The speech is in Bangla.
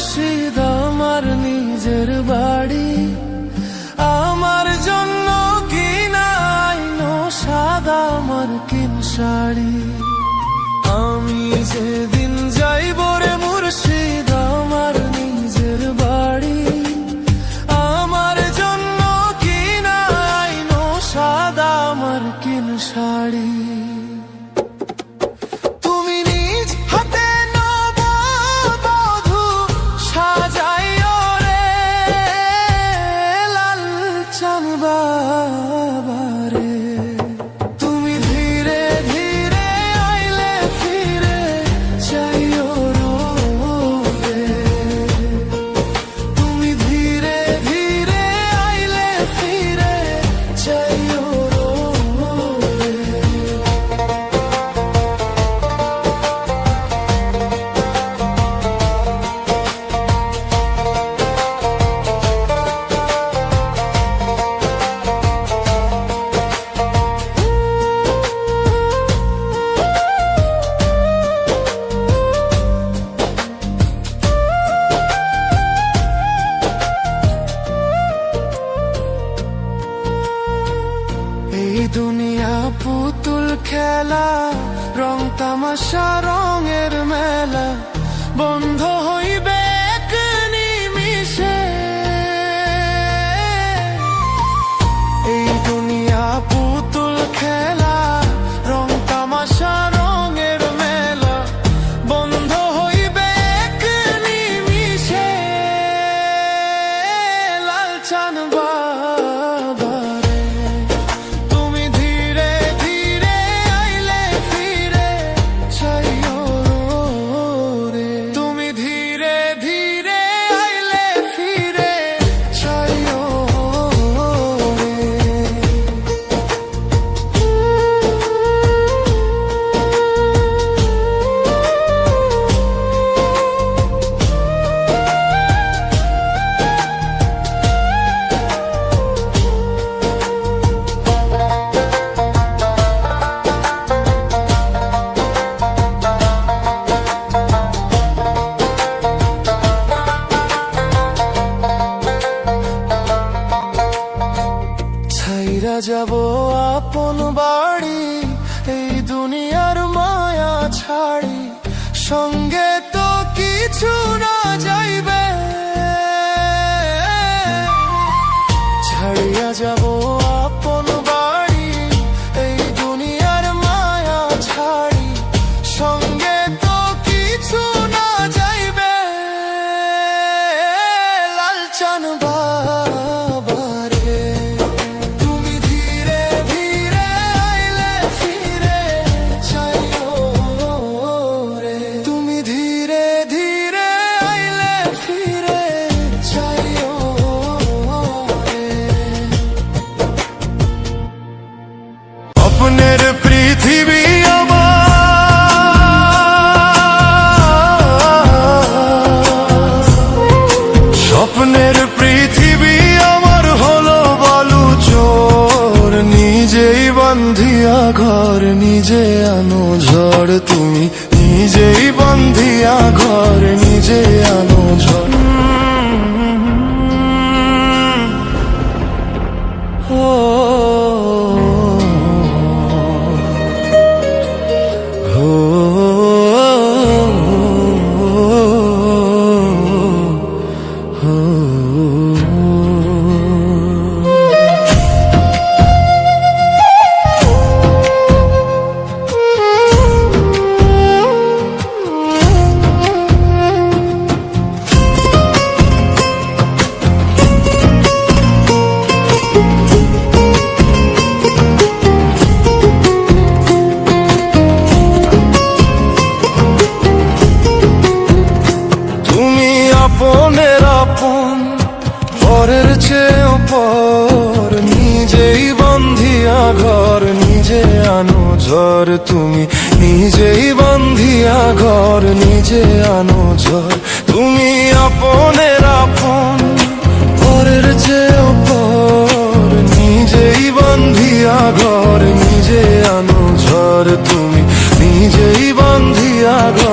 মুর্শিদ আমার নিজের বাড়ি, আমার জন্য কিনা আইনো সাদা মার্কিন শাড়ি। আমি যেদিন যাইব রে মুর্শিদ আমার নিজের বাড়ি, আমার জন্য কিনা আইনো সাদা মার্কিন শাড়ি। তুমি নিজ হাতে নববধূ সাজাইও রে লাল চান বাবারে। তুমি ধীরে ধীরে আইলে ফিরে চাইও রে, তুমি ধীরে ধীরে আইলে ফিরে চাইও রে। এই দুনিয়া পুতুল খেলা, রং তামাশা রঙের মেলা, বন্ধ হইবে এক নিমিষে। এই দুনিয়া পুতুল খেলা, রং তামাশা রঙের মেলা, বন্ধ হইবে এক নিমিষে। লাল চান বাবারে, তুমি ধীরে ধীরে আইলে ফিরে চাইও রে, তুমি ধীরে ধীরে আইলে ফিরে চাইও রে। ছাইরা যাব আপন বাড়ি, এই দুনিয়ার মায়া ছাড়ি, সঙ্গে তো কিছু না যাইবে। ছাড়িয়া যাব আপন বাড়ি, এই দুনিয়ার মায়া ছাড়ি, সঙ্গে তো কিছু না যাইবে। লাল চান বাবারে, তুমি ধীরে ধীরে আইলে ফিরে চাইও রে, তুমি ধীরে ধীরে আইলে ফিরে চাইও রে। স্বপ্নের পৃথিবী স্বপ্নের পৃথিবী আমার হলো বালু চোর, নিজেই বান্ধিয়া ঘর নিজে আনো ঝড়, তুমি নিজেই বান্ধিয়া ঘর নিজে আনো ঝড়। ও আপনের আপন পরের চেয়েও পর, নিজেই বান্ধিয়া ঘর নিজে আনো ঝড়, তুমি নিজেই বান্ধিয়া ঘর নিজে আনো ঝড়। তুমি আপনের আপন পরের চেয়েও পর, নিজেই বান্ধিয়া ঘর নিজে আনো ঝড়, তুমি নিজেই বান্ধিয়া ঘর